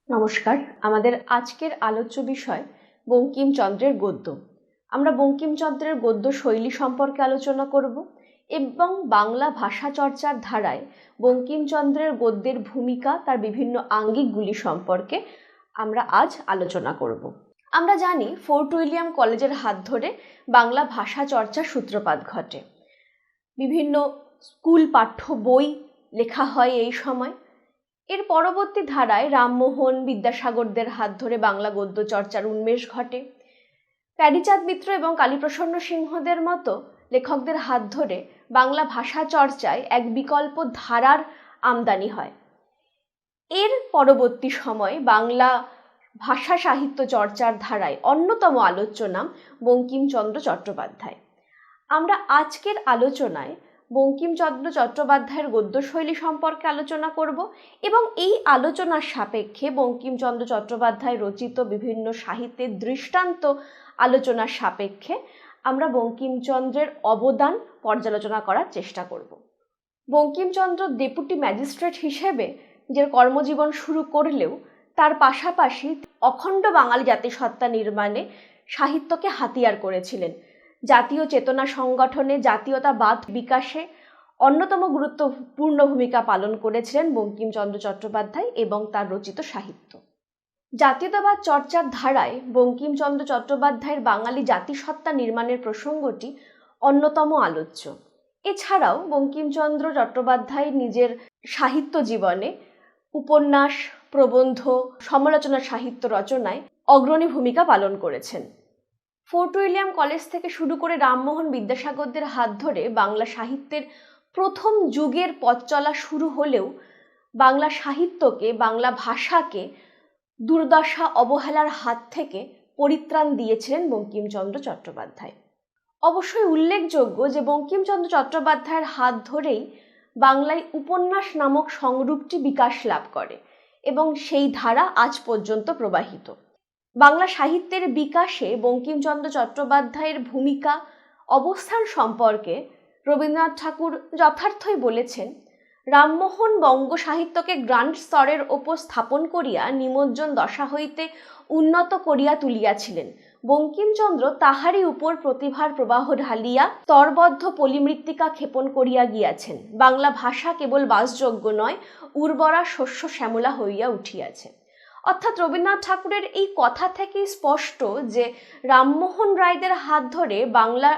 নমস্কার, আমাদের আজকের আলোচ্য বিষয় বঙ্কিমচন্দ্রের গদ্য। আমরা বঙ্কিমচন্দ্রের গদ্য শৈলী সম্পর্কে আলোচনা করব এবং বাংলা ভাষা চর্চার ধারায় বঙ্কিমচন্দ্রের গদ্যের ভূমিকা, তার বিভিন্ন আঙ্গিকগুলি সম্পর্কে আমরা আজ আলোচনা করব। আমরা জানি ফোর্ট উইলিয়াম কলেজের হাত ধরে বাংলা ভাষা চর্চার সূত্রপাত ঘটে। বিভিন্ন স্কুল পাঠ্য বই লেখা হয় এই সময়। এর পরবর্তী ধারায় রামমোহন, বিদ্যাসাগরদের হাত ধরে বাংলা গদ্য চর্চার উন্মেষ ঘটে। প্যারীচাঁদ মিত্র এবং কালীপ্রসন্ন সিংহদের মতো লেখকদের হাত ধরে বাংলা ভাষা চর্চায় এক বিকল্প ধারার আমদানি হয়। এর পরবর্তী সময় বাংলা ভাষা সাহিত্য চর্চার ধারায় অন্যতম আলোচ্য নাম বঙ্কিমচন্দ্র চট্টোপাধ্যায়। আমরা আজকের আলোচনায় বঙ্কিমচন্দ্র চট্টোপাধ্যায়ের গদ্যশৈলী সম্পর্কে আলোচনা করব এবং এই আলোচনার সাপেক্ষে বঙ্কিমচন্দ্র চট্টোপাধ্যায় রচিত বিভিন্ন সাহিত্যের দৃষ্টান্ত আলোচনার সাপেক্ষে আমরা বঙ্কিমচন্দ্রের অবদান পর্যালোচনা করার চেষ্টা করব। বঙ্কিমচন্দ্র ডেপুটি ম্যাজিস্ট্রেট হিসেবে নিজের কর্মজীবন শুরু করলেও তার পাশাপাশি অখণ্ড বাঙালি জাতিসত্তা নির্মাণে সাহিত্যকে হাতিয়ার করেছিলেন। জাতীয় চেতনা সংগঠনে, জাতীয়তাবাদ বিকাশে অন্যতম গুরুত্বপূর্ণ ভূমিকা পালন করেছিলেন বঙ্কিমচন্দ্র চট্টোপাধ্যায় এবং তার রচিত সাহিত্য। জাতীয়তাবাদ চর্চার ধারায় বঙ্কিমচন্দ্র চট্টোপাধ্যায়ের বাঙালি জাতিসত্তা নির্মাণের প্রসঙ্গটি অন্যতম আলোচ্য। এছাড়াও বঙ্কিমচন্দ্র চট্টোপাধ্যায় নিজের সাহিত্য জীবনে উপন্যাস, প্রবন্ধ, সমালোচনা সাহিত্য রচনায় অগ্রণী ভূমিকা পালন করেছেন। ফোর্ট উইলিয়াম কলেজ থেকে শুরু করে রামমোহন, বিদ্যাসাগরদের হাত ধরে বাংলা সাহিত্যের প্রথম যুগের পথ চলা শুরু হলেও বাংলা সাহিত্যকে, বাংলা ভাষাকে দুর্দশা অবহেলার হাত থেকে পরিত্রাণ দিয়েছিলেন বঙ্কিমচন্দ্র চট্টোপাধ্যায়। অবশ্যই উল্লেখযোগ্য যে বঙ্কিমচন্দ্র চট্টোপাধ্যায়ের হাত ধরেই বাংলায় উপন্যাস নামক সংরূপটি বিকাশ লাভ করে এবং সেই ধারা আজ পর্যন্ত প্রবাহিত। বাংলা সাহিত্যের বিকাশে বঙ্কিমচন্দ্র চট্টোপাধ্যায়ের ভূমিকা, অবস্থান সম্পর্কে রবীন্দ্রনাথ ঠাকুর যথার্থই বলেছেন, রামমোহন বঙ্গ সাহিত্যকে গ্রান্ড স্তরের ওপর স্থাপন করিয়া নিমজ্জন দশা হইতে উন্নত করিয়া তুলিয়াছিলেন। বঙ্কিমচন্দ্র তাহারই উপর প্রতিভার প্রবাহ ঢালিয়া স্তরবদ্ধ পলিমৃত্তিকা ক্ষেপণ করিয়া গিয়াছেন। বাংলা ভাষা কেবল বাসযোগ্য নয়, উর্বরা শস্য শ্যামলা হইয়া উঠিয়াছে। অর্থাৎ রবীন্দ্রনাথ ঠাকুরের এই কথা থেকেই স্পষ্ট যে রামমোহন রায়দের হাত ধরে বাংলা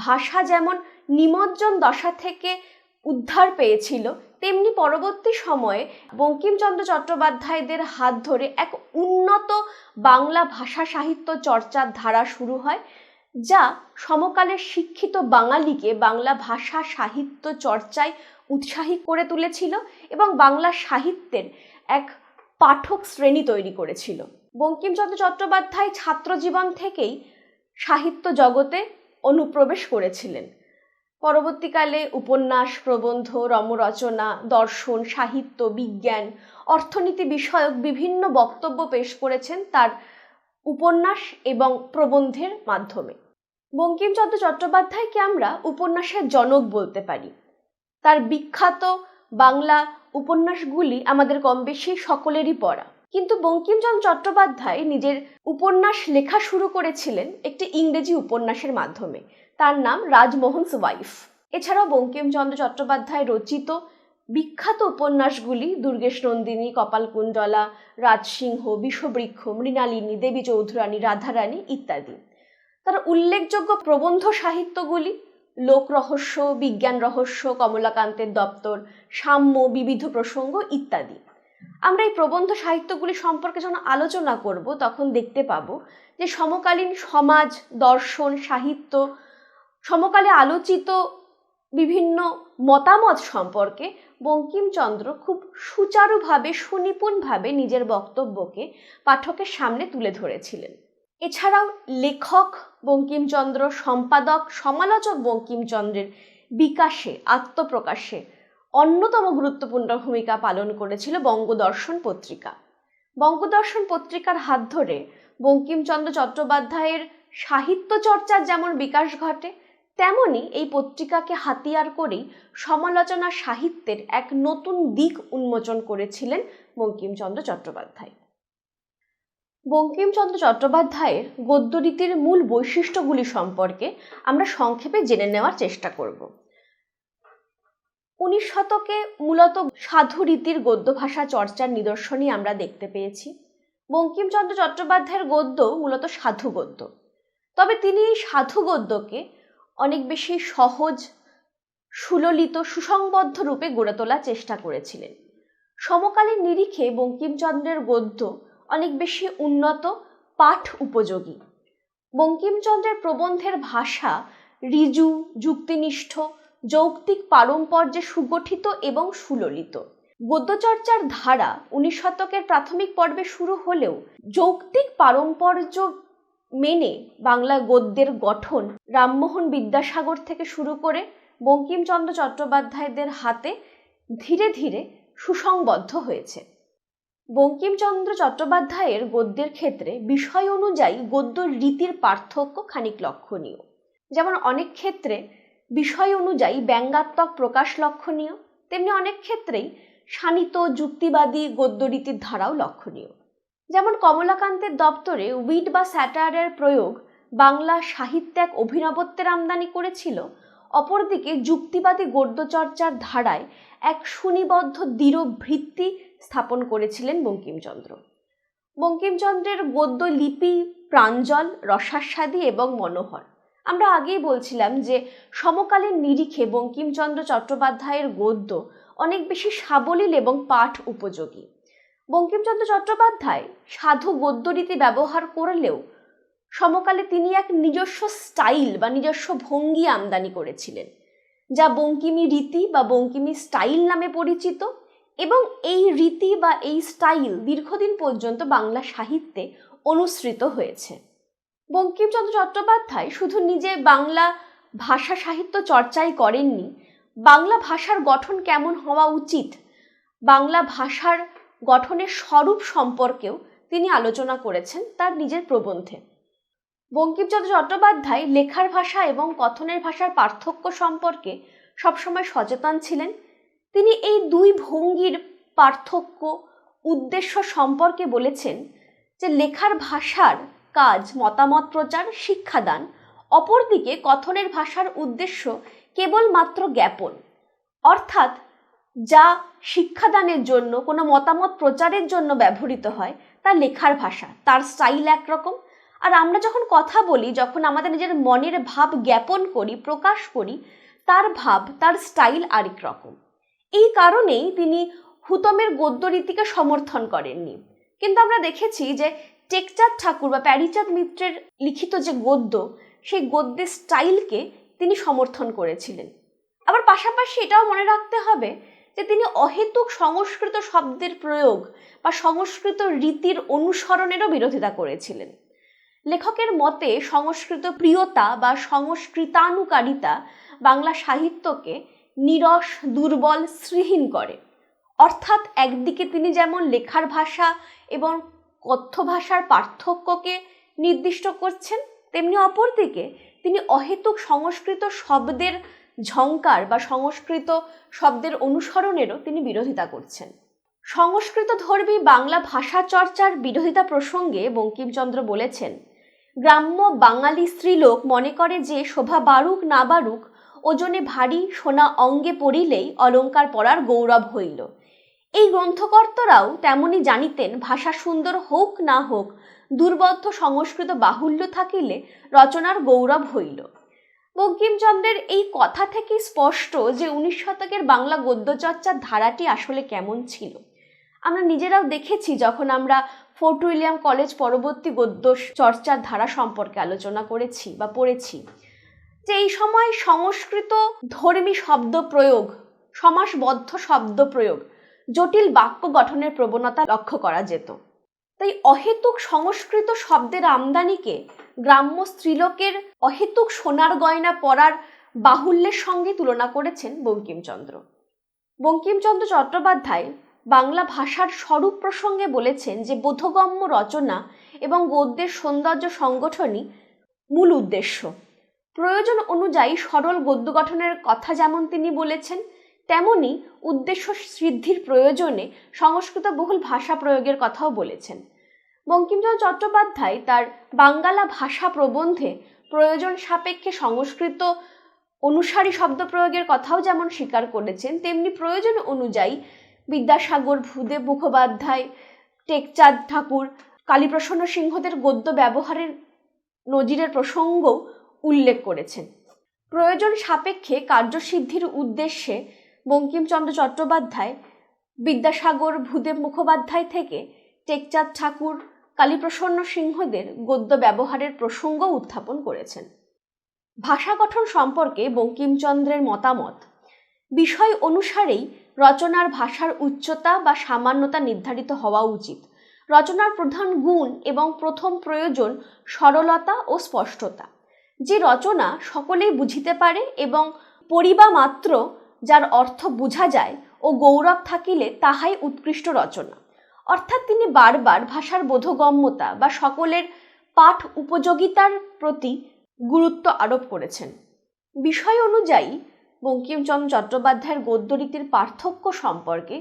ভাষা যেমন নিমজ্জন দশা থেকে উদ্ধার পেয়েছিল, তেমনি পরবর্তী সময়ে বঙ্কিমচন্দ্র চট্টোপাধ্যায়দের হাত ধরে এক উন্নত বাংলা ভাষা সাহিত্য চর্চার ধারা শুরু হয়, যা সমকালের শিক্ষিত বাঙালিকে বাংলা ভাষা সাহিত্য চর্চায় উৎসাহী করে তুলেছিল এবং বাংলা সাহিত্যের এক পাঠক শ্রেণী তৈরি করেছিল। বঙ্কিমচন্দ্র চট্টোপাধ্যায় ছাত্রজীবন থেকেই সাহিত্য জগতে অনুপ্রবেশ করেছিলেন। পরবর্তীকালে উপন্যাস, প্রবন্ধ, রম্যরচনা, দর্শন, সাহিত্য, বিজ্ঞান, অর্থনীতি বিষয়ক বিভিন্ন বক্তব্য পেশ করেছেন তার উপন্যাস এবং প্রবন্ধের মাধ্যমে। বঙ্কিমচন্দ্র চট্টোপাধ্যায়কে আমরা উপন্যাসের জনক বলতে পারি। তার বিখ্যাত বাংলা উপন্যাসগুলি আমাদের কম বেশি সকলেরই পড়া। কিন্তু বঙ্কিমচন্দ্র চট্টোপাধ্যায় নিজের উপন্যাস লেখা শুরু করেছিলেন একটি ইংরেজি উপন্যাসের মাধ্যমে। তার নাম রাজমোহনস ওয়াইফ। এছাড়াও বঙ্কিমচন্দ্র চট্টোপাধ্যায় রচিত বিখ্যাত উপন্যাসগুলি দুর্গেশ নন্দিনী, কপালকুণ্ডলা, রাজসিংহ, বিষবৃক্ষ, মৃণালিনী, দেবী চৌধুরানী, রাধারানী ইত্যাদি। তার উল্লেখযোগ্য প্রবন্ধ সাহিত্যগুলি লোক রহস্য, বিজ্ঞান রহস্য, কমলাকান্তের দপ্তর, সাম্য, বিবিধ প্রসঙ্গ ইত্যাদি। আমরা এই প্রবন্ধ সাহিত্যগুলি সম্পর্কে যখন আলোচনা করব তখন দেখতে পাবো যে সমকালীন সমাজ, দর্শন, সাহিত্য, সমকালে আলোচিত বিভিন্ন মতামত সম্পর্কে বঙ্কিমচন্দ্র খুব সুচারুভাবে সুনিপুণভাবে নিজের বক্তব্যকে পাঠকের সামনে তুলে ধরেছিলেন। এছাড়াও লেখক বঙ্কিমচন্দ্র, সম্পাদক, সমালোচক বঙ্কিমচন্দ্রের বিকাশে, আত্মপ্রকাশে অন্যতম গুরুত্বপূর্ণ ভূমিকা পালন করেছিল বঙ্গদর্শন পত্রিকা। বঙ্গদর্শন পত্রিকার হাত ধরে বঙ্কিমচন্দ্র চট্টোপাধ্যায়ের সাহিত্য চর্চার যেমন বিকাশ ঘটে, তেমনি এই পত্রিকাকে হাতিয়ার করেই সমালোচনা সাহিত্যের এক নতুন দিক উন্মোচন করেছিলেন বঙ্কিমচন্দ্র চট্টোপাধ্যায়। বঙ্কিমচন্দ্র চট্টোপাধ্যায়ের গদ্যরীতির মূল বৈশিষ্ট্যগুলি সম্পর্কে আমরা সংক্ষেপে জেনে নেওয়ার চেষ্টা করব। 19 শতকে মূলত সাধু রীতির গদ্য ভাষা চর্চার নিদর্শনই আমরা দেখতে পেয়েছি। বঙ্কিমচন্দ্র চট্টোপাধ্যায়ের গদ্য মূলত সাধু গদ্য, তবে তিনি এই সাধু গদ্যকে অনেক বেশি সহজ, সুললিত, সুসংবদ্ধ রূপে গড়ে তোলার চেষ্টা করেছিলেন। সমকালীন নিরিখে বঙ্কিমচন্দ্রের গদ্য অনেক বেশি উন্নত, পাঠ উপযোগী। বঙ্কিমচন্দ্রের প্রবন্ধের ভাষা ঋজু, যুক্তিনিষ্ঠ, যৌক্তিক পারম্পর্যে সুগঠিত এবং সুললিত। গদ্যচর্চার ধারা 19 শতকের প্রাথমিক পর্বে শুরু হলেও যৌক্তিক পারম্পর্য মেনে বাংলা গদ্যের গঠন রামমোহন বিদ্যাসাগর থেকে শুরু করে বঙ্কিমচন্দ্র চট্টোপাধ্যায়দের হাতে ধীরে ধীরে সুসংবদ্ধ হয়েছে। বঙ্কিমচন্দ্র চট্টোপাধ্যায়ের গদ্যের ক্ষেত্রে বিষয় অনুযায়ী গদ্য রীতির পার্থক্য খানিক লক্ষণীয়। যেমন অনেক ক্ষেত্রে বিষয় অনুযায়ী ব্যঙ্গাত্মক প্রকাশ লক্ষণীয়, তেমনি অনেক ক্ষেত্রেই শানিত যুক্তিবাদী গদ্যরীতির ধারাও লক্ষণীয়। যেমন কমলাকান্তের দপ্তরে উইট বা স্যাটায়ারের প্রয়োগ বাংলা সাহিত্যে এক অভিনবত্বের আমদানি করেছিল, অপরদিকে যুক্তিবাদী গদ্যচর্চার ধারায় এক সুনিবদ্ধ দৃঢ় ভিত্তি স্থাপন করেছিলেন বঙ্কিমচন্দ্র। বঙ্কিমচন্দ্রের গদ্য লিপি প্রাঞ্জল, রসাস্বাদী এবং মনোহর। আমরা আগেই বলছিলাম যে সমকালীন নিরিখে বঙ্কিমচন্দ্র চট্টোপাধ্যায়ের গদ্য অনেক বেশি সাবলীল এবং পাঠ উপযোগী। বঙ্কিমচন্দ্র চট্টোপাধ্যায় সাধু গদ্যরীতি ব্যবহার করলেও সমকালে তিনি এক নিজস্ব স্টাইল বা নিজস্ব ভঙ্গি আমদানি করেছিলেন, যা বঙ্কিমী রীতি বা বঙ্কিমী স্টাইল নামে পরিচিত, এবং এই রীতি বা এই স্টাইল দীর্ঘদিন পর্যন্ত বাংলা সাহিত্যে অনুসৃত হয়েছে। বঙ্কিমচন্দ্র চট্টোপাধ্যায় শুধু নিজে বাংলা ভাষা সাহিত্য চর্চাই করেননি, বাংলা ভাষার গঠন কেমন হওয়া উচিত, বাংলা ভাষার গঠনের স্বরূপ সম্পর্কেও তিনি আলোচনা করেছেন তার নিজের প্রবন্ধে। বঙ্কিমচন্দ্র চট্টোপাধ্যায় লেখার ভাষা এবং কথনের ভাষার পার্থক্য সম্পর্কে সবসময় সচেতন ছিলেন। তিনি এই দুই ভঙ্গির পার্থক্য, উদ্দেশ্য সম্পর্কে বলেছেন যে লেখার ভাষার কাজ মতামত প্রচার, শিক্ষাদান, অপরদিকে কথনের ভাষার উদ্দেশ্য কেবলমাত্র জ্ঞাপন। অর্থাৎ যা শিক্ষাদানের জন্য, কোনো মতামত প্রচারের জন্য ব্যবহৃত হয় তা লেখার ভাষা, তার স্টাইল একরকম, আর আমরা যখন কথা বলি, যখন আমাদের নিজের মনের ভাব জ্ঞাপন করি, প্রকাশ করি, তার ভাব, তার স্টাইল আরেক রকম। এই কারণেই তিনি হুতমের গদ্যরীতিকে সমর্থন করেননি। কিন্তু আমরা দেখেছি যে টেকচাঁদ ঠাকুর বা প্যারীচাঁদ মিত্রের লিখিত যে গদ্য, সেই গদ্যের স্টাইলকে তিনি সমর্থন করেছিলেন। আবার পাশাপাশি এটাও মনে রাখতে হবে যে তিনি অহেতুক সংস্কৃত শব্দের প্রয়োগ বা সংস্কৃত রীতির অনুসরণেরও বিরোধিতা করেছিলেন। লেখকের মতে সংস্কৃত প্রিয়তা বা সংস্কৃতানুকারিতা বাংলা সাহিত্যকে নীরস, দুর্বল, শ্রীহীন করে। অর্থাৎ একদিকে তিনি যেমন লেখার ভাষা এবং কথ্য ভাষার পার্থক্যকে নির্দিষ্ট করছেন, তেমনি অপরদিকে তিনি অহেতুক সংস্কৃত শব্দের ঝংকার বা সংস্কৃত শব্দের অনুসরণেরও তিনি বিরোধিতা করছেন। সংস্কৃত ধর্মী বাংলা ভাষা চর্চার বিরোধিতা প্রসঙ্গে বঙ্কিমচন্দ্র বলেছেন, গ্রাম্য বাঙালি স্ত্রীলোক মনে করে যে শোভা বাড়ুক না বাড়ুক, ওজনে ভারী সোনা অঙ্গে পড়িলেই অলঙ্কার পরার গৌরব হইল। এই গ্রন্থকর্তারাও তেমনি জানিতেন, ভাষা সুন্দর হোক না হোক, দুর্বোধ্য সংস্কৃত বাহুল্য থাকিলে রচনার গৌরব হইল। বঙ্কিমচন্দ্রের এই কথা থেকে স্পষ্ট যে 19 শতকের বাংলা গদ্যচর্চার ধারাটি আসলে কেমন ছিল। আমরা নিজেরাও দেখেছি যখন আমরা ফোর্ট উইলিয়াম কলেজ পরবর্তী গদ্য চর্চার ধারা সম্পর্কে আলোচনা করেছি বা পড়েছি, যে এই সময় সংস্কৃত ধর্মী শব্দ প্রয়োগ সমাসবদ্ধ শব্দ প্রয়োগ, জটিল বাক্য গঠনের প্রবণতা লক্ষ্য করা যেত। তাই অহেতুক সংস্কৃত শব্দের আমদানিকে গ্রাম্য স্ত্রীলোকের অহেতুক সোনার গয়না পরার বাহুল্যের সঙ্গে তুলনা করেছেন বঙ্কিমচন্দ্র। বঙ্কিমচন্দ্র চট্টোপাধ্যায় বাংলা ভাষার স্বরূপ প্রসঙ্গে বলেছেন যে বোধগম্য রচনা এবং গদ্যের সৌন্দর্য সংগঠনই মূল উদ্দেশ্য। প্রয়োজন অনুযায়ী সরল গদ্য গঠনের কথা যেমন তিনি বলেছেন, তেমনি উদ্দেশ্য সিদ্ধির প্রয়োজনে সংস্কৃত বহুল ভাষা প্রয়োগের কথাও বলেছেন। বঙ্কিমচন্দ্র চট্টোপাধ্যায় তার বাঙ্গালা ভাষা প্রবন্ধে প্রয়োজন সাপেক্ষে সংস্কৃত অনুসারী শব্দ প্রয়োগের কথাও যেমন স্বীকার করেছেন, তেমনি প্রয়োজন অনুযায়ী বিদ্যাসাগর, ভূদেব মুখোপাধ্যায়, টেকচাঁদ ঠাকুর, কালীপ্রসন্ন সিংহদের গদ্য ব্যবহারের নজিরের প্রসঙ্গও উল্লেখ করেছেন। প্রয়োজন সাপেক্ষে কার্যসিদ্ধির উদ্দেশ্যে বঙ্কিমচন্দ্র চট্টোপাধ্যায় বিদ্যাসাগর, ভূদেব মুখোপাধ্যায় থেকে টেকচাঁদ ঠাকুর, কালীপ্রসন্ন সিংহদের গদ্য ব্যবহারের প্রসঙ্গ উত্থাপন করেছেন। ভাষা গঠন সম্পর্কে বঙ্কিমচন্দ্রের মতামত, বিষয় অনুসারেই রচনার ভাষার উচ্চতা বা সামান্যতা নির্ধারিত হওয়া উচিত। রচনার প্রধান গুণ এবং প্রথম প্রয়োজন সরলতা ও স্পষ্টতা। যে রচনা সকলেই বুঝিতে পারে এবং পড়িবা মাত্র যার অর্থ বোঝা যায় ও গৌরব থাকিলে তাহাই উৎকৃষ্ট রচনা। অর্থাৎ তিনি বারবার ভাষার বোধগম্যতা বা সকলের পাঠ উপযোগিতার প্রতি গুরুত্ব আরোপ করেছেন। বিষয় অনুযায়ী বঙ্কিমচন্দ্র চট্টোপাধ্যায়ের গদ্যরীতির পার্থক্য সম্পর্কে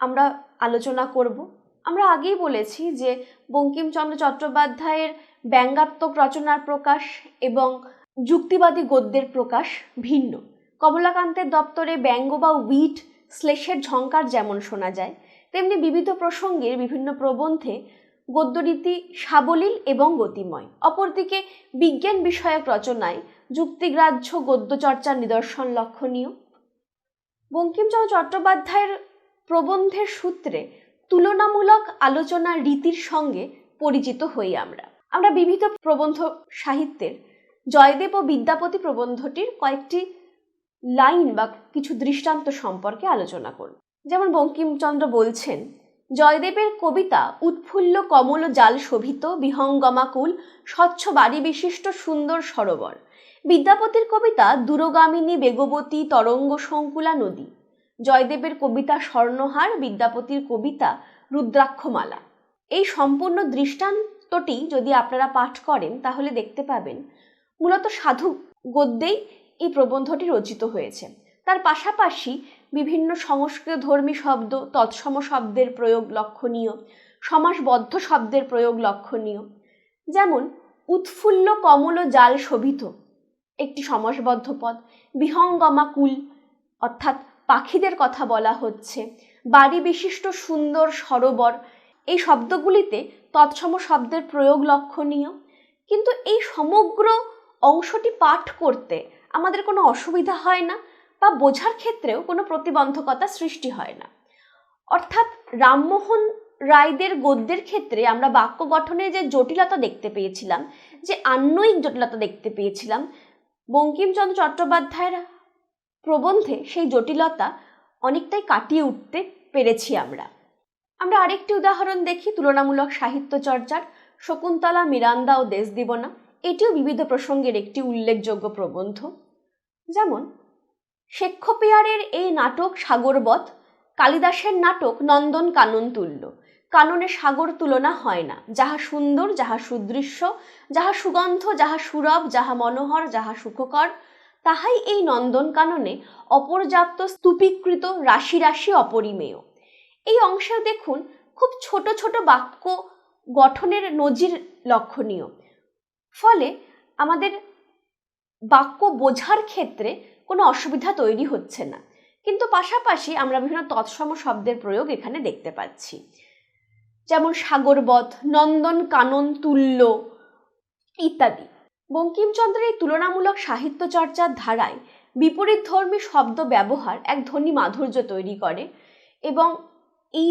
আমরা আলোচনা করব। আমরা আগেই বলেছি যে বঙ্কিমচন্দ্র চট্টোপাধ্যায়ের ব্যঙ্গাত্মক রচনার প্রকাশ এবং যুক্তিবাদী গদ্যের প্রকাশ ভিন্ন। কমলাকান্তের দপ্তরে ব্যঙ্গ বা উইট, শ্লেষের ঝঙ্কার যেমন শোনা যায়, তেমনি বিবিধ প্রসঙ্গের বিভিন্ন প্রবন্ধে গদ্যরীতি সাবলীল এবং গতিময়। অপরদিকে বিজ্ঞান বিষয়ক রচনায় যুক্তিগ্রাহ্য গদ্যচর্চার নিদর্শন লক্ষণীয়। বঙ্কিমচন্দ্র চট্টোপাধ্যায়ের প্রবন্ধের সূত্রে তুলনামূলক আলোচনার রীতির সঙ্গে পরিচিত হই আমরা বিবিধ প্রবন্ধ সাহিত্যের জয়দেব ও বিদ্যাপতি প্রবন্ধটির কয়েকটি লাইন বা কিছু দৃষ্টান্ত সম্পর্কে আলোচনা করব। যেমন বঙ্কিমচন্দ্র বলছেন, জয়দেবের কবিতা উৎফুল্ল কমল জাল শোভিত বিহঙ্গমাকুল স্বচ্ছ বাড়ি বিশিষ্ট সুন্দর সরোবর। বিদ্যাপতির কবিতা দূরগামিনী বেগবতী তরঙ্গ সংকুলা নদী। জয়দেবের কবিতা স্বর্ণহার, বিদ্যাপতির কবিতা রুদ্রাক্ষমালা। এই সম্পূর্ণ দৃষ্টান্তটি যদি আপনারা পাঠ করেন তাহলে দেখতে পাবেন মূলত সাধু গদ্যেই এই প্রবন্ধটি রচিত হয়েছে। তার পাশাপাশি বিভিন্ন সংস্কৃত ধর্মী শব্দ, তৎসম শব্দের প্রয়োগ লক্ষণীয়, সমাসবদ্ধ শব্দের প্রয়োগ লক্ষণীয়। যেমন উৎফুল্ল কমল জাল শোভিত একটি সমাসবদ্ধ পদ, বিহঙ্গমাকুল অর্থাৎ পাখিদের কথা বলা হচ্ছে, বাড়ি বিশিষ্ট সুন্দর সরোবর, এই শব্দগুলিতে তৎসম শব্দের প্রয়োগ লক্ষণীয়। কিন্তু এই সমগ্র অংশটি পাঠ করতে আমাদের কোনো অসুবিধা হয় না বা বোঝার ক্ষেত্রেও কোনো প্রতিবন্ধকতা সৃষ্টি হয় না। অর্থাৎ রামমোহন রায়দের গদ্যের ক্ষেত্রে আমরা বাক্য গঠনে যে জটিলতা দেখতে পেয়েছিলাম, যে আন্বয়িক জটিলতা দেখতে পেয়েছিলাম, বঙ্কিমচন্দ্র চট্টোপাধ্যায়ের প্রবন্ধে সেই জটিলতা অনেকটাই কাটিয়ে উঠতে পেরেছি আমরা আরেকটি উদাহরণ দেখি তুলনামূলক সাহিত্য চর্চার, শকুন্তলা, মিরান্দা ও দেশদিবনা। এটিও বিবিধ প্রসঙ্গের একটি উল্লেখযোগ্য প্রবন্ধ। যেমন শেক্সপিয়ারের এই নাটক সাগরবৎ, কালিদাসের নাটক নন্দন কানন তুল্য। কাননে সাগর তুলনা হয় না। যাহা সুন্দর, যাহা সুদৃশ্য, যাহা সুগন্ধ, যাহা সুরভ, যাহা মনোহর, যাহা সুখকর, তাহাই এই নন্দন কাননে অপর্যাপ্ত স্তূপীকৃত রাশি রাশি অপরিমেয়। এই অংশে দেখুন খুব ছোট ছোট বাক্য গঠনের নজির লক্ষণীয়। ফলে আমাদের বাক্য বোঝার ক্ষেত্রে কোনো অসুবিধা তৈরি হচ্ছে না। কিন্তু পাশাপাশি আমরা বিভিন্ন তৎসম শব্দের প্রয়োগ এখানে দেখতে পাচ্ছি। যেমন সাগরবৎ, নন্দন কানন তুল্য ইত্যাদি। বঙ্কিমচন্দ্রের এই তুলনামূলক সাহিত্য চর্চার ধারায় বিপরীতধর্মী শব্দ ব্যবহার এক ধ্বনি মাধুর্য তৈরি করে এবং এই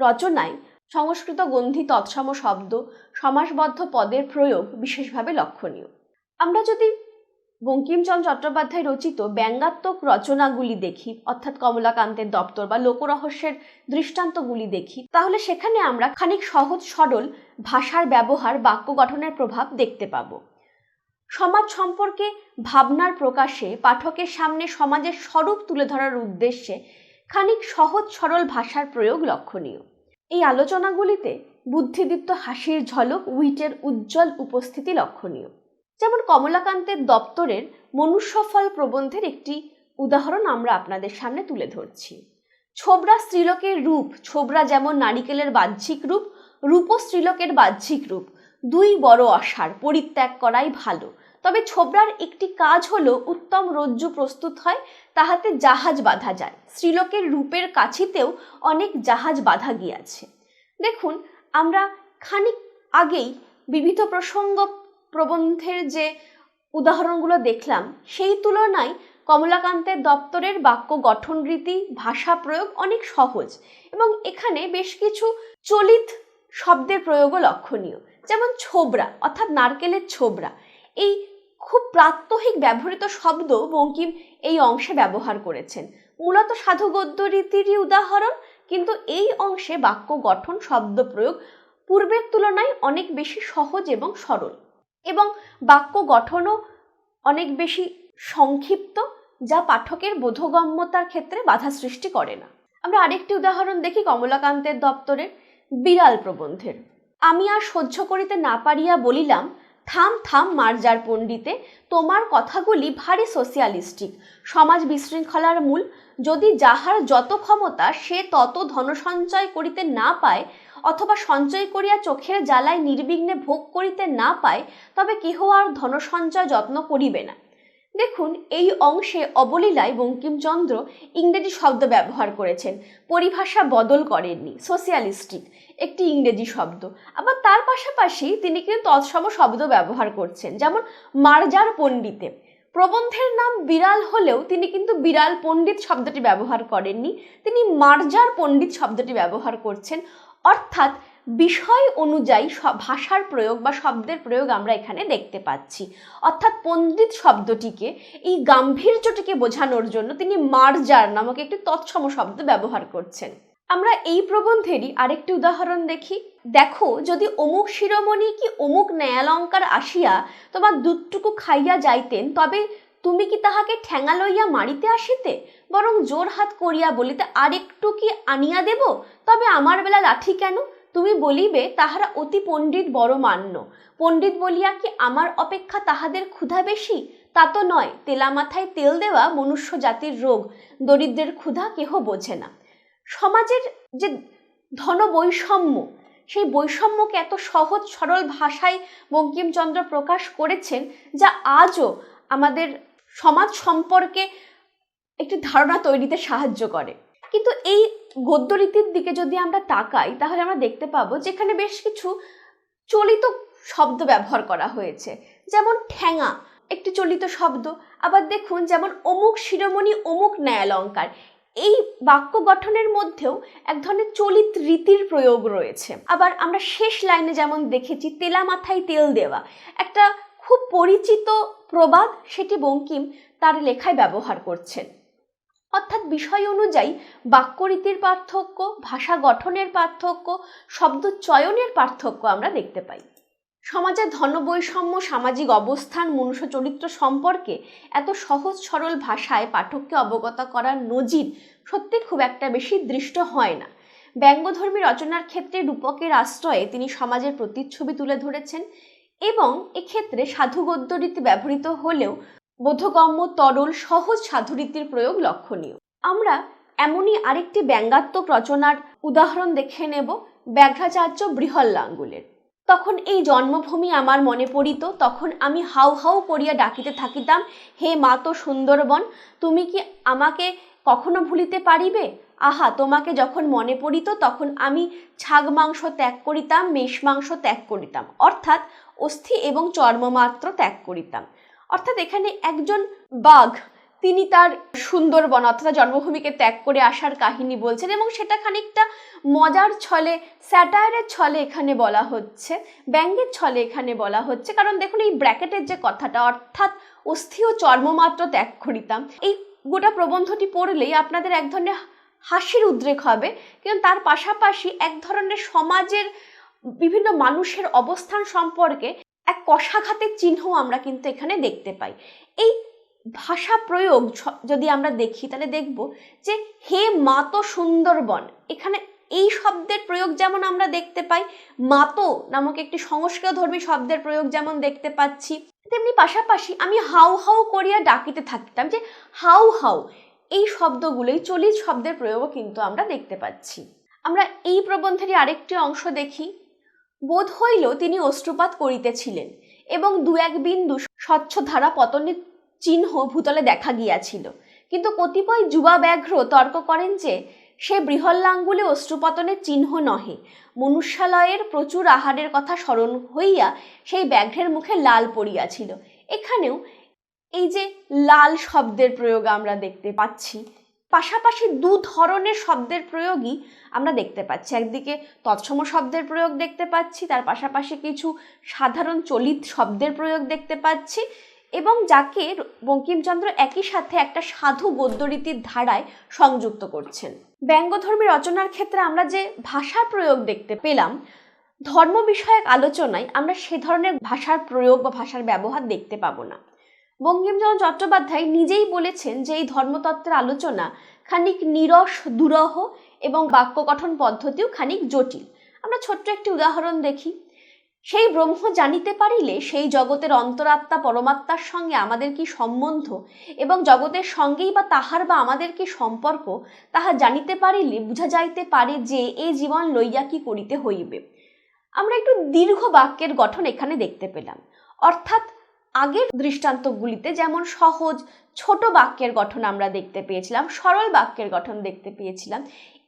রচনায় সংস্কৃত গ্রন্থি তৎসম শব্দ, সমাসবদ্ধ পদের প্রয়োগ বিশেষভাবে লক্ষণীয়। আমরা যদি বঙ্কিমচন্দ্র চট্টোপাধ্যায় রচিত ব্যঙ্গাত্মক রচনাগুলি দেখি, অর্থাৎ কমলাকান্তের দপ্তর বা লোকরহস্যের দৃষ্টান্তগুলি দেখি, তাহলে সেখানে আমরা খানিক সহজ সরল ভাষার ব্যবহার, বাক্য গঠনের প্রভাব দেখতে পাব। সমাজ সম্পর্কে ভাবনার প্রকাশে পাঠকের সামনে সমাজের স্বরূপ তুলে ধরার উদ্দেশ্যে খানিক সহজ সরল ভাষার প্রয়োগ লক্ষণীয়। এই আলোচনাগুলিতে বুদ্ধিদীপ্ত হাসির ঝলক, উইটের উজ্জ্বল উপস্থিতি লক্ষণীয়। যেমন কমলাকান্তের দপ্তরের মনুষ্যফল প্রবন্ধের একটি উদাহরণ আমরা আপনাদের সামনে তুলে ধরছি। ছোবরা স্ত্রীলোকের রূপ, ছোবরা যেমন নারিকেলের বাহ্যিক রূপ, রূপও স্ত্রীলোকের বাহ্যিক রূপ, দুই বড় অসার, পরিত্যাগ করাই ভালো। তবে ছোবরার একটি কাজ হলো উত্তম রজ্জু প্রস্তুত হয়, তাহাতে জাহাজ বাঁধা যায়। স্ত্রীলোকের রূপের কাছিতেও অনেক জাহাজ বাঁধা গিয়াছে। দেখুন, আমরা খানিক আগেই বিবিধ প্রসঙ্গ প্রবন্ধের যে উদাহরণগুলো দেখলাম, সেই তুলনায় কমলাকান্তের দপ্তরের বাক্য গঠন রীতি, ভাষা প্রয়োগ অনেক সহজ এবং এখানে বেশ কিছু চলিত শব্দের প্রয়োগও লক্ষণীয়। যেমন ছোবরা অর্থাৎ নারকেলের ছোবরা, এই খুব প্রাত্যহিক ব্যবহৃত শব্দ বঙ্কিম এই অংশে ব্যবহার করেছেন। মূলত সাধু গদ্য রীতিরই উদাহরণ, কিন্তু এই অংশে বাক্য গঠন, শব্দ প্রয়োগ পূর্বের তুলনায় অনেক বেশি সহজ এবং সরল, এবং বাক্য গঠনও অনেক বেশি সংক্ষিপ্ত, যা পাঠকের বোধগম্যতার ক্ষেত্রে বাধা সৃষ্টি করে না। আমরা আরেকটি উদাহরণ দেখি কমলাকান্তের দপ্তরের বিড়াল প্রবন্ধের। আমি আর সহ্য করিতে না পারিয়া বলিলাম, থাম থাম মার্জার পণ্ডিতে, তোমার কথাগুলি ভারী সোশিয়ালিস্টিক, সমাজ বিশৃঙ্খলার মূল। যদি যাহার যত ক্ষমতা সে তত ধনসঞ্চয় করিতে না পায়, অথবা সঞ্চয় করিয়া চোখের জ্বালায় নির্বিঘ্নে ভোগ করিতে না পায়, তবে কেহ আর ধনসঞ্চয় যত্ন করিবে না। দেখুন, এই অংশে অবলীলায় বঙ্কিমচন্দ্র ইংরেজি শব্দ ব্যবহার করেছেন, পরিভাষা বদল করেননি। সোশিয়ালিস্টিক একটি ইংরেজি শব্দ, আবার তার পাশাপাশি তিনি কিন্তু তৎসম শব্দ ব্যবহার করছেন, যেমন মার্জার পণ্ডিতে। প্রবন্ধের নাম বিড়াল হলেও তিনি কিন্তু বিড়াল পণ্ডিত শব্দটি ব্যবহার করেননি, তিনি মার্জার পণ্ডিত শব্দটি ব্যবহার করছেন। অর্থাৎ বিষয় অনুযায়ী ভাষার প্রয়োগ বা শব্দের প্রয়োগ আমরা এখানে দেখতে পাচ্ছি। অর্থাৎ পণ্ডিত শব্দটিকে, এই গাম্ভীর্যটিকে বোঝানোর জন্য তিনি মার্জার নামক একটি তৎসম শব্দ ব্যবহার করছেন। আমরা এই প্রবন্ধেরই আরেকটি উদাহরণ দেখি। দেখো, যদি অমুক শিরোমণি কি অমুক ন্যায়ালঙ্কার আসিয়া তোমার দুধটুকু খাইয়া যাইতেন, তবে তুমি কি তাহাকে ঠেঙা লইয়া মারিতে আসিতে? বরং জোর হাত করিয়া বলিতে, আরেকটু কি আনিয়া দেব? তবে আমার বেলা লাঠি কেন? তুমি বলিবে, তাহারা অতি পণ্ডিত বড় মান্য। পণ্ডিত বলিয়া কি আমার অপেক্ষা তাহাদের ক্ষুধা বেশি? তা তো নয়। তেলা মাথায় তেল দেওয়া মনুষ্য জাতির রোগ, দরিদ্রের ক্ষুধা কেহ বোঝে না। সমাজের যে ধন বৈষম্য, সেই বৈষম্যকে এত সহজ সরল ভাষায় বঙ্কিমচন্দ্র প্রকাশ করেছেন, যা আজও আমাদের সমাজ সম্পর্কে একটি ধারণা তৈরিতে সাহায্য করে। কিন্তু এই গদ্যরীতির দিকে যদি আমরা তাকাই, তাহলে আমরা দেখতে পাবো যেখানে বেশ কিছু চলিত শব্দ ব্যবহার করা হয়েছে। যেমন ঠ্যাঙা একটি চলিত শব্দ, আবার দেখুন যেমন অমুক শিরোমণি অমুক ন্যায়ালঙ্কার, এই বাক্য গঠনের মধ্যেও এক ধরনের চলিত রীতির প্রয়োগ রয়েছে। আবার আমরা শেষ লাইনে যেমন দেখেছি তেলা মাথায় তেল দেওয়া, একটা খুব পরিচিত প্রবাদ, সেটি বঙ্কিম তার লেখায় ব্যবহার করছেন। অর্থাৎ বিষয় অনুযায়ী বাক্যরীতির পার্থক্য, ভাষা গঠনের পার্থক্য, শব্দ চয়নের পার্থক্য আমরা দেখতে পাই। সমাজের ধনবৈষম্য, সামাজিক অবস্থান, মনুষ্য চরিত্র সম্পর্কে এত সহজ সরল ভাষায় পাঠককে অবগত করার নজির সত্যি খুব একটা বেশি দৃষ্ট হয় না। ব্যঙ্গধর্মী রচনার ক্ষেত্রে রূপকের আশ্রয়ে তিনি সমাজের প্রতিচ্ছবি তুলে ধরেছেন, এবং এক্ষেত্রে সাধু গদ্য রীতি ব্যবহৃত হলেও বোধগম্য, তরল, সহজ সাধুরীতির প্রয়োগ লক্ষণীয়। আমরা এমনই আরেকটি ব্যঙ্গাত্মক রচনার উদাহরণ দেখে নেব, ব্যাঘ্রাচার্য বৃহল্লাঙ্গুলের। তখন এই জন্মভূমি আমার মনে পড়িত, তখন আমি হাউ হাউ করিয়া ডাকিতে থাকিতাম, হে মা তো সুন্দরবন, তুমি কি আমাকে কখনো ভুলিতে পারিবে? আহা, তোমাকে যখন মনে পড়িত তখন আমি ছাগ মাংস ত্যাগ করিতাম, মেষ মাংস ত্যাগ করিতাম, অর্থাৎ অস্থি এবং চর্মমাত্র ত্যাগ করিতাম। অর্থাৎ এখানে একজন বাঘ তিনি তার সুন্দরবন অর্থাৎ জন্মভূমিকে ত্যাগ করে আসার কাহিনী বলছেন, এবং সেটা খানিকটা মজার ছলে, স্যাটায়ারের ছলে এখানে বলা হচ্ছে, ব্যঙ্গের ছলে এখানে বলা হচ্ছে। কারণ দেখুন, এই ব্র্যাকেটের যে কথাটা, অর্থাৎ অস্থি ও চর্মমাত্র ত্যাগ করিতাম, এই গোটা প্রবন্ধটি পড়লেই আপনাদের এক ধরনের হাসির উদ্রেক হবে, কিন্তু তার পাশাপাশি এক ধরনের সমাজের বিভিন্ন মানুষের অবস্থান সম্পর্কে এক কষাঘাতের চিহ্ন আমরা কিন্তু এখানে দেখতে পাই। এই ভাষা প্রয়োগ যদি আমরা দেখি তাহলে দেখব যে হে মাতো সুন্দরবন, এখানে এই শব্দের প্রয়োগ যেমন আমরা দেখতে পাই, মাতো নামক একটি সংস্কৃতধর্মী শব্দের প্রয়োগ যেমন দেখতে পাচ্ছি, তেমনি পাশাপাশি আমি হাউ হাউ করিয়া ডাকিতে থাকিতাম, যে হাউ হাউ এই শব্দগুলো, এই চলিত শব্দের প্রয়োগও কিন্তু আমরা দেখতে পাচ্ছি। আমরা এই প্রবন্ধেরই আরেকটি অংশ দেখি। বোধ হইল তিনি অশ্রুপাত করিতেছিলেন এবং দু এক বিন্দু স্বচ্ছ ধারা পতনের চিহ্ন ভূতলে দেখা গিয়াছিল, কিন্তু কতিপয় যুবা ব্যাঘ্র তর্ক করেন যে সে বৃহল্লাঙ্গুলে অশ্রুপতনের চিহ্ন নহে, মনুষ্যালয়ের প্রচুর আহারের কথা স্মরণ হইয়া সেই ব্যাঘ্রের মুখে লাল পড়িয়াছিল। এখানেও এই যে লাল শব্দের প্রয়োগ আমরা দেখতে পাচ্ছি, পাশাপাশি দু ধরনের শব্দের প্রয়োগই আমরা দেখতে পাচ্ছি। একদিকে তৎসম শব্দের প্রয়োগ দেখতে পাচ্ছি, তার পাশাপাশি কিছু সাধারণ চলিত শব্দের প্রয়োগ দেখতে পাচ্ছি, এবং যাকে বঙ্কিমচন্দ্র একই সাথে একটা সাধু গদ্যরীতির ধারায় সংযুক্ত করছেন। ব্যঙ্গধর্মী রচনার ক্ষেত্রে আমরা যে ভাষার প্রয়োগ দেখতে পেলাম, ধর্ম বিষয়ক আলোচনায় আমরা সে ধরনের ভাষার প্রয়োগ বা ভাষার ব্যবহার দেখতে পাবো না। বঙ্কিমচন্দ্র চট্টোপাধ্যায় নিজেই বলেছেন যে এই ধর্মতত্ত্বের আলোচনা খানিক নিরস দুরহ এবং বাক্য গঠন পদ্ধতিও খানিক জটিল। আমরা ছোট্ট একটি উদাহরণ দেখি। সেই ব্রহ্ম জানিতে পারিলে সেই জগতের অন্তরাত্মা পরমাত্মার সঙ্গে আমাদের কি সম্বন্ধ, এবং জগতের সঙ্গেই বা তাহার বা আমাদের কি সম্পর্ক, তাহা জানিতে পারিলে বুঝা যাইতে পারে যে এ জীবন লইয়া কি করিতে হইবে। আমরা একটু দীর্ঘ বাক্যের গঠন এখানে দেখতে পেলাম, অর্থাৎ আগের দৃষ্টান্তগুলিতে যেমন সহজ ছোট বাক্যের গঠন আমরা দেখতে পেয়েছিলাম, সরল বাক্যের গঠন দেখতে পেয়েছিলাম,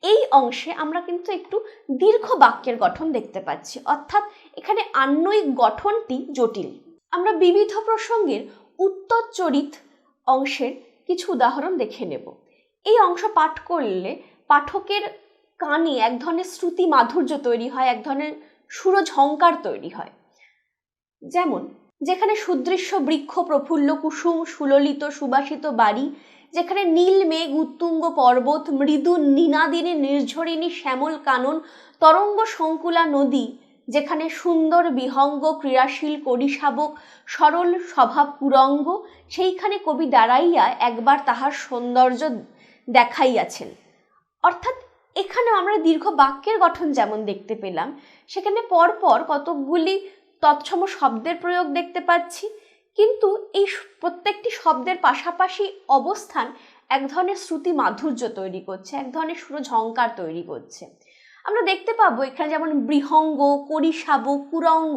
এই অংশে আমরা কিন্তু একটু দীর্ঘ বাক্যের গঠন দেখতে পাচ্ছি, অর্থাৎ এখানে আন্বয়িক গঠনটি জটিল। আমরা বিবিধ প্রসঙ্গের উত্তরচরিত অংশের কিছু উদাহরণ দেখে নেব। এই অংশ পাঠ করলে পাঠকের কানে এক ধরনের শ্রুতি মাধুর্য তৈরি হয়, এক ধরনের সুরঝঙ্কার তৈরি হয়। যেমন, যেখানে সুদৃশ্য বৃক্ষ প্রফুল্ল কুসুম সুললিত সুবাসিত বাড়ি, যেখানে নীল মেঘ উত্তুঙ্গ পর্বত মৃদু নিনাদিনী নির্ঝরিণী শ্যামল কানন তরঙ্গ সংকুলা নদী, যেখানে সুন্দর বিহঙ্গ ক্রীড়াশীল কড়িশাবক সরল স্বভাব কুরঙ্গ, সেইখানে কবি দাঁড়াইয়া একবার তাহার সৌন্দর্য দেখাইয়াছেন। অর্থাৎ এখানেও আমরা দীর্ঘ বাক্যের গঠন যেমন দেখতে পেলাম, সেখানে পরপর কতকগুলি তৎসম শব্দের প্রয়োগ দেখতে পাচ্ছি, কিন্তু এই প্রত্যেকটি শব্দের পাশাপাশি অবস্থান এক ধরনের শ্রুতি মাধুর্য তৈরি করছে, এক ধরনের সুরঝঙ্কার তৈরি করছে। আমরা দেখতে পাবো এখানে যেমন বৃহঙ্গ কড়িশাবক কুরঙ্গ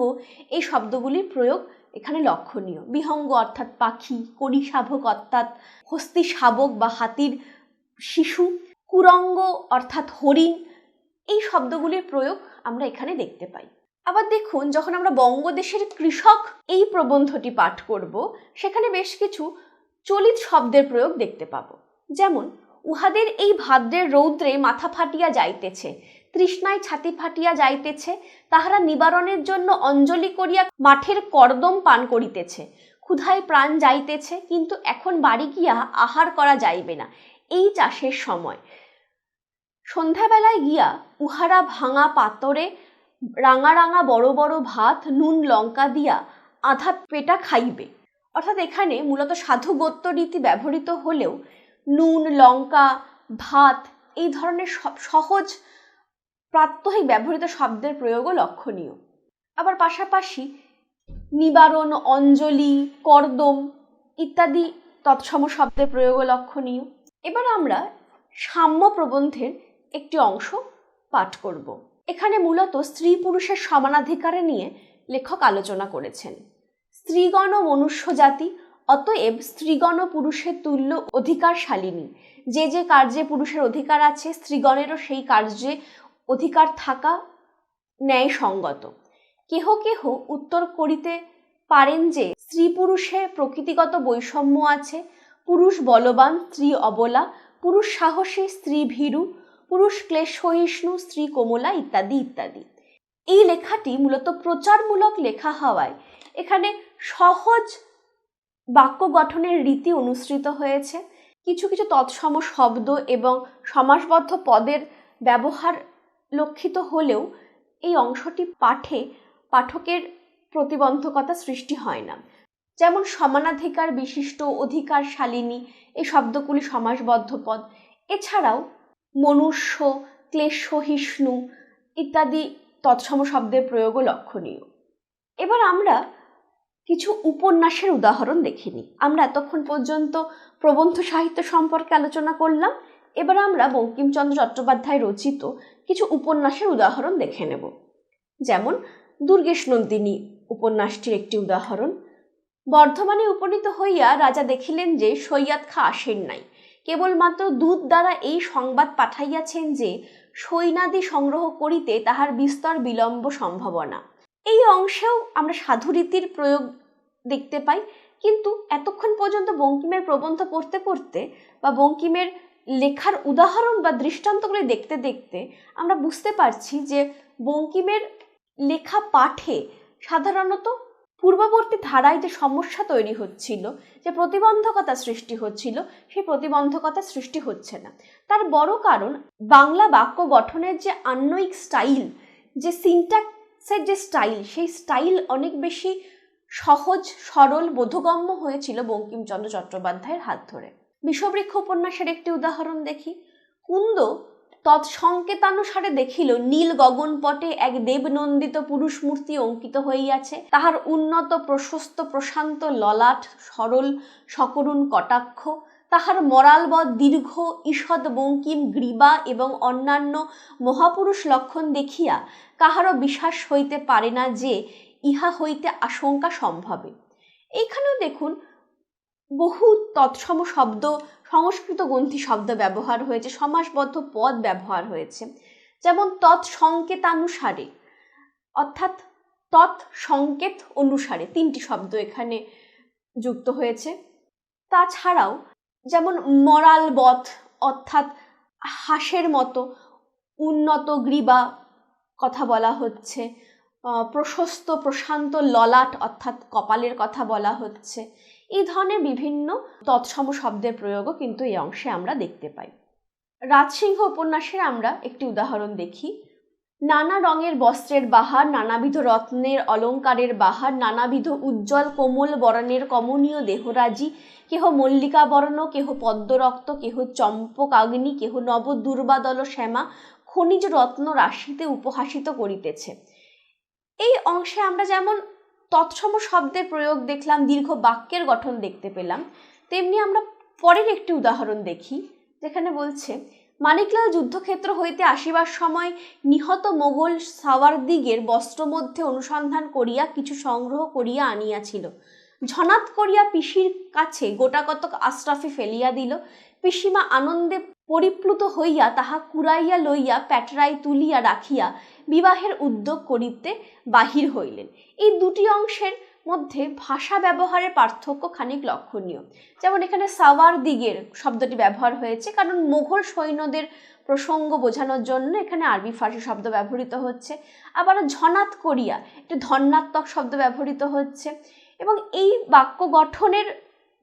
এই শব্দগুলির প্রয়োগ এখানে লক্ষণীয়। বিহঙ্গ অর্থাৎ পাখি, কড়িশাবক অর্থাৎ হস্তি শাবক বা হাতির শিশু, কুরঙ্গ অর্থাৎ হরিণ, এই শব্দগুলির প্রয়োগ আমরা এখানে দেখতে পাই। আবার দেখুন, যখন আমরা বঙ্গদেশের কৃষক এই প্রবন্ধটি পাঠ করব, সেখানে বেশ কিছু চলিত শব্দের প্রয়োগ দেখতে পাব। যেমন, উহাদের এই ভাদ্রের রৌদ্রে মাথা ফাটিয়া যাইতেছে, তৃষ্ণায় ছাতি ফাটিয়া যাইতেছে, তাহারা নিবারণের জন্য অঞ্জলি করিয়া মাঠের কর্দম পান করিতেছে, ক্ষুধায় প্রাণ যাইতেছে, কিন্তু এখন বাড়ি গিয়া আহার করা যাইবে না, এই চাষের সময়। সন্ধ্যাবেলায় গিয়া উহারা ভাঙা পাতরে রাঙা রাঙা বড় বড় ভাত নুন লঙ্কা দিয়া আধা পেটা খাইবে। অর্থাৎ এখানে মূলত সাধু গদ্য রীতি ব্যবহৃত হলেও নুন লঙ্কা ভাত এই ধরনের সহজ প্রাত্যহিক ব্যবহৃত শব্দের প্রয়োগও লক্ষণীয়। আবার পাশাপাশি নিবারণ অঞ্জলি কর্দম ইত্যাদি তৎসম শব্দের প্রয়োগও লক্ষণীয়। এবার আমরা সাম্য প্রবন্ধের একটি অংশ পাঠ করব। এখানে মূলত স্ত্রী পুরুষের সমানাধিকার নিয়ে লেখক আলোচনা করেছেন। স্ত্রীগণ মনুষ্য জাতি, অতএব স্ত্রীগণ পুরুষের তুল্য অধিকারশালিনী। যে যে কার্যে পুরুষের অধিকার আছে, স্ত্রীগণেরও সেই কার্যে অধিকার থাকা ন্যায়সঙ্গত। কেহ কেহ উত্তর করিতে পারেন যে স্ত্রী পুরুষে প্রকৃতিগত বৈষম্য আছে, পুরুষ বলবান, স্ত্রী অবলা, পুরুষ সাহসী, স্ত্রী ভীরু, পুরুষ ক্লেশ সহিষ্ণু, স্ত্রী কোমলা, ইত্যাদি ইত্যাদি। এই লেখাটি মূলত প্রচারমূলক লেখা হওয়ায় এখানে সহজ বাক্য গঠনের রীতি অনুসৃত হয়েছে। কিছু কিছু তৎসম শব্দ এবং সমাসবদ্ধ পদের ব্যবহার লক্ষিত হলেও এই অংশটি পাঠে পাঠকের প্রতিবন্ধকতা সৃষ্টি হয় না। যেমন সমানাধিকার বিশিষ্ট, অধিকারশালিনী, এই শব্দগুলি সমাসবদ্ধ পদ। এছাড়াও মনুষ্য, ক্লেশ সহিষ্ণু ইত্যাদি তৎসম শব্দের প্রয়োগও লক্ষণীয়। এবার আমরা কিছু উপন্যাসের উদাহরণ দেখে নিই। আমরা এতক্ষণ পর্যন্ত প্রবন্ধ সাহিত্য সম্পর্কে আলোচনা করলাম। এবার আমরা বঙ্কিমচন্দ্র চট্টোপাধ্যায় রচিত কিছু উপন্যাসের উদাহরণ দেখে নেব। যেমন দুর্গেশ নন্দিনী উপন্যাসটির একটি উদাহরণ। বর্ধমানে উপনীত হইয়া রাজা দেখিলেন যে সৈয়দ খাঁ আসেন নাই, কেবলমাত্র দূত দ্বারা এই সংবাদ পাঠাইয়াছেন যে সৈনাদি সংগ্রহ করিতে তাহার বিস্তর বিলম্ব সম্ভাবনা। এই অংশেও আমরা সাধুরীতির প্রয়োগ দেখতে পাই, কিন্তু এতক্ষণ পর্যন্ত বঙ্কিমের প্রবন্ধ পড়তে পড়তে বা বঙ্কিমের লেখার উদাহরণ বা দৃষ্টান্তগুলি দেখতে দেখতে আমরা বুঝতে পারছি যে বঙ্কিমের লেখা পাঠে সাধারণত পূর্ববর্তী ধারায় যে সমস্যা তৈরি হচ্ছিল, যে প্রতিবন্ধকতা সৃষ্টি হচ্ছিল, সেই প্রতিবন্ধকতা সৃষ্টি হচ্ছে না। তার বড় কারণ বাংলা বাক্য গঠনের যে আন্বয়িক স্টাইল, যে সিনট্যাক্সের যে স্টাইল, সেই স্টাইল অনেক বেশি সহজ, সরল, বোধগম্য হয়েছিল বঙ্কিমচন্দ্র চট্টোপাধ্যায়ের হাত ধরে। বিষবৃক্ষ উপন্যাসের একটি উদাহরণ দেখি। কুন্দ তৎসংকেতানুসারে দেখিল নীল গগনপটে এক দেবনন্দিত পুরুষ মূর্তি অঙ্কিত হইয়াছে, তাহার উন্নত প্রশস্ত প্রশান্ত ললাট, সরল সকরুণ কটাক্ষ, তাহার মরালবৎ দীর্ঘ ঈষৎ বঙ্কিম গ্রীবা এবং অন্যান্য মহাপুরুষ লক্ষণ দেখিয়া কাহারও বিশ্বাস হইতে পারে না যে ইহা হইতে আশঙ্কা সম্ভবে। এইখানেও দেখুন বহু তৎসম শব্দ, সংস্কৃত গ্রন্থি শব্দ ব্যবহার হয়েছে, সমাসবদ্ধ পদ ব্যবহার হয়েছে। যেমন তৎসংকেতানুসারে, অর্থাৎ তৎসংকেত অনুসারে, তিনটি শব্দ এখানে যুক্ত হয়েছে। তাছাড়াও যেমন মরালবৎ, অর্থাৎ হাঁসের মতো, উন্নত গ্রীবা কথা বলা হচ্ছে, প্রশস্ত প্রশান্ত ললাট অর্থাৎ কপালের কথা বলা হচ্ছে। এই ধরনের বিভিন্ন তৎসম শব্দের প্রয়োগও কিন্তু এই অংশে আমরা দেখতে পাই। রাজসিংহ উপন্যাসের আমরা একটি উদাহরণ দেখি। নানা রঙের বস্ত্রের বাহার, নানাবিধ রত্নের অলঙ্কারের বাহার, নানাবিধ উজ্জ্বল কোমল বরণের কমনীয় দেহরাজি, কেহ মল্লিকা বর্ণ, কেহ পদ্মরক্ত, কেহ চম্পকাগ্নি, কেহ নব দুর্বাদল শ্যামা খনিজ রত্ন রাশিতে উপহাসিত করিতেছে। এই অংশে আমরা যেমন তৎসম শব্দের প্রয়োগ দেখলাম, দীর্ঘ বাক্যের গঠন দেখতে পেলাম, তেমনি আমরা পরের একটি উদাহরণ দেখি, যেখানে বলছে মানিকলাল যুদ্ধক্ষেত্র হইতে আসিবার সময় নিহত মোগল সাওয়ারদিগের বস্ত্র মধ্যে অনুসন্ধান করিয়া কিছু সংগ্রহ করিয়া আনিয়াছিল। ঝনাত করিয়া পিসির কাছে গোটাকতক আশরাফি ফেলিয়া দিল। পিসিমা আনন্দে পরিপ্লুত হইয়া তাহা কুড়াইয়া লইয়া প্যাটরায় তুলিয়া রাখিয়া বিবাহের উদ্যোগ করিতে বাহির হইলেন। এই দুটি অংশের মধ্যে ভাষা ব্যবহারের পার্থক্য খানিক লক্ষণীয়। যেমন এখানে সাওয়ার দিগের শব্দটি ব্যবহার হয়েছে, কারণ মোগল সৈন্যদের প্রসঙ্গ বোঝানোর জন্য এখানে আরবি ফার্সি শব্দ ব্যবহৃত হচ্ছে। আবার ঝনাত করিয়া একটি ধন্যাত্মক শব্দ ব্যবহৃত হচ্ছে। এবং এই বাক্য গঠনের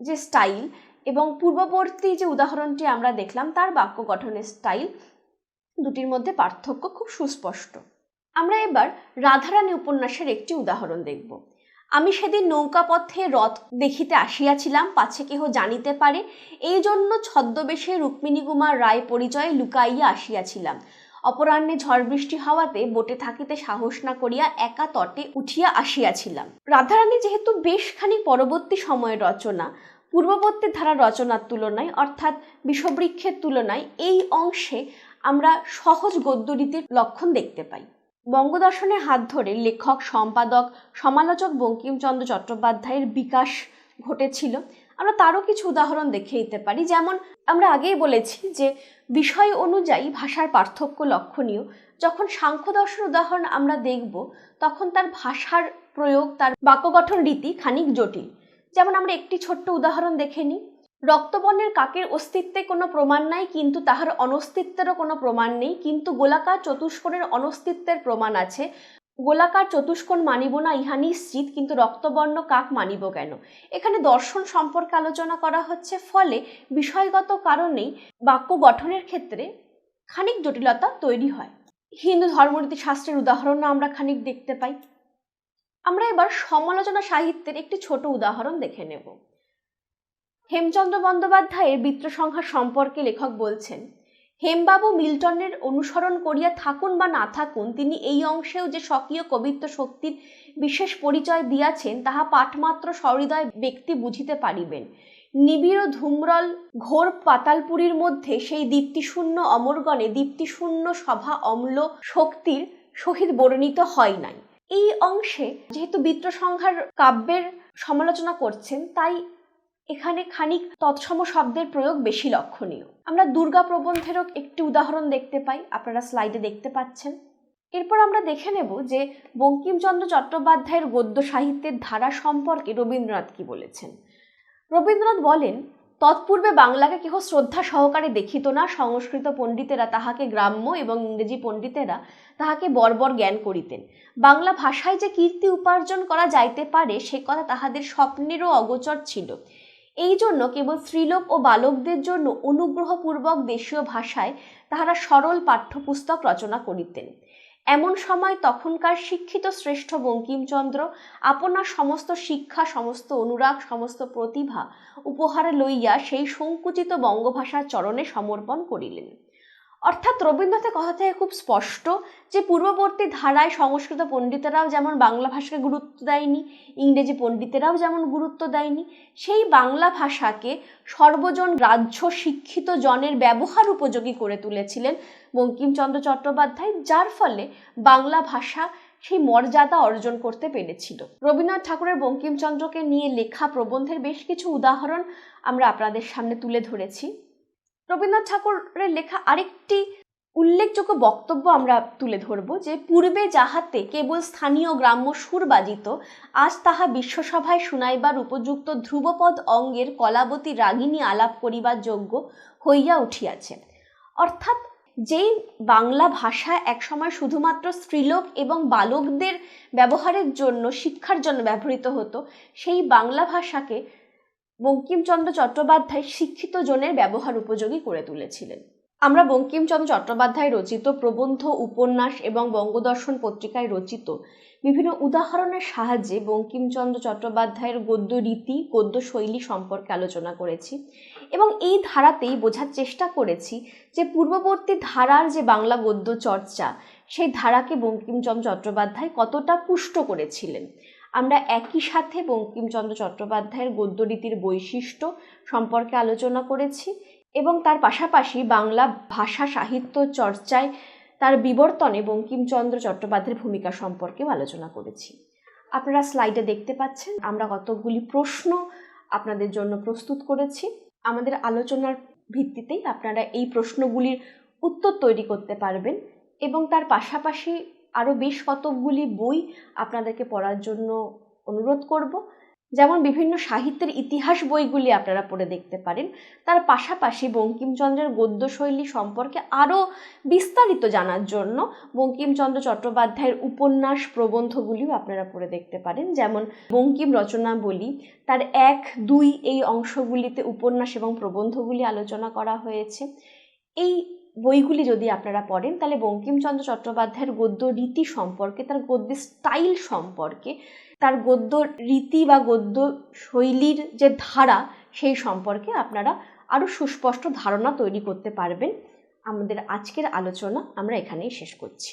যে স্টাইল এবং পূর্ববর্তী যে উদাহরণটি আমরা দেখলাম তার বাক্য গঠনের স্টাইল, দুটির মধ্যে পার্থক্য খুব সুস্পষ্ট। আমরা এবার রাধারানী উপন্যাসের একটি উদাহরণ দেখব। আমি সেদিন নৌকাপথে রথ দেখিতে আসিয়াছিলাম, পাছে কেহ জানিতে পারে, এই জন্য ছদ্মবেশে রুক্মিণী কুমার রায় পরিচয়ে লুকাইয়া আসিয়াছিলাম। অপরাহ্নে ঝড় বৃষ্টি হওয়াতে বোটে থাকিতে সাহস না করিয়া একা তটে উঠিয়া আসিয়াছিলাম। রাধারানী যেহেতু বেশ খানিক পরবর্তী সময়ের রচনা, পূর্ববর্তী ধারা রচনার তুলনায় অর্থাৎ বিষবৃক্ষের তুলনায় এই অংশে আমরা সহজ গদ্যরীতির লক্ষণ দেখতে পাই। বঙ্গদর্শনের হাত ধরে লেখক, সম্পাদক, সমালোচক বঙ্কিমচন্দ্র চট্টোপাধ্যায়ের বিকাশ ঘটেছিল। আমরা তারও কিছু উদাহরণ দেখে দিতে পারি। যেমন আমরা আগেই বলেছি যে বিষয় অনুযায়ী ভাষার পার্থক্য লক্ষণীয়। যখন সাংখ্য দর্শন উদাহরণ আমরা দেখব তখন তার ভাষার প্রয়োগ, তার বাক্য গঠন রীতি খানিক জটিল। যেমন আমরা একটি ছোট্ট উদাহরণ দেখে নিই। রক্তবর্ণের কাকের অস্তিত্বে কোনো প্রমাণ নাই, কিন্তু তাহার অনস্তিত্বেরও কোনো প্রমাণ নেই, কিন্তু গোলাকার চতুষ্কোণের অনস্তিত্বের প্রমাণ আছে। গোলাকার চতুষ্কোণ মানিব না ইহা নিশ্চিত, কিন্তু রক্তবর্ণ কাক মানিব কেন। এখানে দর্শন সম্পর্কে আলোচনা করা হচ্ছে, ফলে বিষয়গত কারণেই বাক্য গঠনের ক্ষেত্রে খানিক জটিলতা তৈরি হয়। হিন্দু ধর্মরীতি শাস্ত্রের উদাহরণও আমরা খানিক দেখতে পাই। আমরা এবার সমালোচনা সাহিত্যের একটি ছোট উদাহরণ দেখে নেব। হেমচন্দ্র বন্দ্যোপাধ্যায়ের বৃত্রসংহার সম্পর্কে লেখক বলছেন, হেমবাবু মিল্টনের অনুসরণ করিয়া থাকুন বা না থাকুন, তিনি এই অংশেও যে স্বকীয় কবিত্ব শক্তির বিশেষ পরিচয় দিয়াছেন তাহা পাঠমাত্র সহৃদয় ব্যক্তি বুঝিতে পারিবেন। নিবিড় ধূম্রল ঘোর পাতালপুরীর মধ্যে সেই দীপ্তিশূন্য অমরগণে দীপ্তিশূন্য সভা অম্ল শক্তির সহিত বর্ণিত হয় নাই। এই অংশে যেহেতু বৃত্রসংহার কাব্যের সমালোচনা করছেন, তাই এখানে খানিক তৎসম শব্দের প্রয়োগ বেশি লক্ষণীয়। আমরা দুর্গা প্রবন্ধেরও একটি উদাহরণ দেখতে পাই, আপনারা স্লাইডে দেখতে পাচ্ছেন। এরপর আমরা দেখে নেব যে বঙ্কিমচন্দ্র চট্টোপাধ্যায়ের গদ্য সাহিত্যের ধারা সম্পর্কে রবীন্দ্রনাথ কি বলেছেন। রবীন্দ্রনাথ বলেন, তৎপূর্বে বাংলাকে কেহ শ্রদ্ধা সহকারে দেখিত না, সংস্কৃত পণ্ডিতেরা তাহাকে গ্রাম্য এবং ইংরেজি পণ্ডিতেরা তাহাকে বর্বর জ্ঞান করিতেন। বাংলা ভাষায় যে কীর্তি উপার্জন করা যাইতে পারে সে কথা তাহাদের স্বপ্নেরও অগোচর ছিল। এই জন্য কেবল স্ত্রীলোক ও বালকদের জন্য অনুগ্রহপূর্বক দেশীয় ভাষায় তাহারা সরল পাঠ্যপুস্তক রচনা করিতেন। এমন সময় তখনকার শিক্ষিত শ্রেষ্ঠ বঙ্কিমচন্দ্র আপনার সমস্ত শিক্ষা, সমস্ত অনুরাগ, সমস্ত প্রতিভা উপহারে লইয়া সেই সংকুচিত বঙ্গভাষার চরণে সমর্পণ করিলেন। অর্থাৎ রবীন্দ্রনাথের কথা থেকে খুব স্পষ্ট যে পূর্ববর্তী ধারায় সংস্কৃত পণ্ডিতেরাও যেমন বাংলা ভাষাকে গুরুত্ব দেয়নি, ইংরেজি পণ্ডিতেরাও যেমন গুরুত্ব দেয়নি, সেই বাংলা ভাষাকে সর্বজন গ্রাহ্য শিক্ষিত জনের ব্যবহার উপযোগী করে তুলেছিলেন বঙ্কিমচন্দ্র চট্টোপাধ্যায়, যার ফলে বাংলা ভাষা সেই মর্যাদা অর্জন করতে পেরেছিল। রবীন্দ্রনাথ ঠাকুরের বঙ্কিমচন্দ্রকে নিয়ে লেখা প্রবন্ধের বেশ কিছু উদাহরণ আমরা আপনাদের সামনে তুলে ধরেছি। রবীন্দ্রনাথ ঠাকুরের লেখা আরেকটি উল্লেখযোগ্য বক্তব্য আমরা তুলে ধরব, যে পূর্বে যাহাতে কেবল স্থানীয় গ্রাম্য সুর বাজিত, আজ তাহা বিশ্বসভায় শুনাইবার উপযুক্ত ধ্রুবপদ অঙ্গের কলাবতী রাগিনী আলাপ করিবার যোগ্য হইয়া উঠিয়াছে। অর্থাৎ যেই বাংলা ভাষা একসময় শুধুমাত্র স্ত্রীলোক এবং বালকদের ব্যবহারের জন্য, শিক্ষার জন্য ব্যবহৃত হতো, সেই বাংলা ভাষাকে বঙ্কিমচন্দ্র চট্টোপাধ্যায় শিক্ষিত জনের ব্যবহার উপযোগী করে তুলেছিলেন। আমরা বঙ্কিমচন্দ্র চট্টোপাধ্যায় রচিত প্রবন্ধ, উপন্যাস এবং বঙ্গদর্শন পত্রিকায় রচিত বিভিন্ন উদাহরণের সাহায্যে বঙ্কিমচন্দ্র চট্টোপাধ্যায়ের গদ্য রীতি, গদ্য শৈলী সম্পর্কে আলোচনা করেছি এবং এই ধারাতেই বোঝার চেষ্টা করেছি যে পূর্ববর্তী ধারার যে বাংলা গদ্য চর্চা, সেই ধারাকে বঙ্কিমচন্দ্র চট্টোপাধ্যায় কতটা পুষ্ট করেছিলেন। আমরা একই সাথে বঙ্কিমচন্দ্র চট্টোপাধ্যায়ের গদ্যরীতির বৈশিষ্ট্য সম্পর্কে আলোচনা করেছি এবং তার পাশাপাশি বাংলা ভাষা সাহিত্য চর্চায় তার বিবর্তনে বঙ্কিমচন্দ্র চট্টোপাধ্যায়ের ভূমিকা সম্পর্কেও আলোচনা করেছি। আপনারা স্লাইডে দেখতে পাচ্ছেন আমরা কতগুলি প্রশ্ন আপনাদের জন্য প্রস্তুত করেছি। আমাদের আলোচনার ভিত্তিতেই আপনারা এই প্রশ্নগুলির উত্তর তৈরি করতে পারবেন এবং তার পাশাপাশি আরও বেশ কতকগুলি বই আপনাদেরকে পড়ার জন্য অনুরোধ করব। যেমন বিভিন্ন সাহিত্যের ইতিহাস বইগুলি আপনারা পড়ে দেখতে পারেন। তার পাশাপাশি বঙ্কিমচন্দ্রের গদ্যশৈলী সম্পর্কে আরও বিস্তারিত জানার জন্য বঙ্কিমচন্দ্র চট্টোপাধ্যায়ের উপন্যাস, প্রবন্ধগুলিও আপনারা পড়ে দেখতে পারেন। যেমন বঙ্কিম রচনাবলী, তার 1, 2 এই অংশগুলিতে উপন্যাস এবং প্রবন্ধগুলি আলোচনা করা হয়েছে। এই বইগুলি যদি আপনারা পড়েন তাহলে বঙ্কিমচন্দ্র চট্টোপাধ্যায়ের গদ্য রীতি সম্পর্কে, তার গদ্যের স্টাইল সম্পর্কে, তার গদ্য রীতি বা গদ্য শৈলীর যে ধারা সেই সম্পর্কে আপনারা আরও সুস্পষ্ট ধারণা তৈরি করতে পারবেন। আমাদের আজকের আলোচনা আমরা এখানেই শেষ করছি।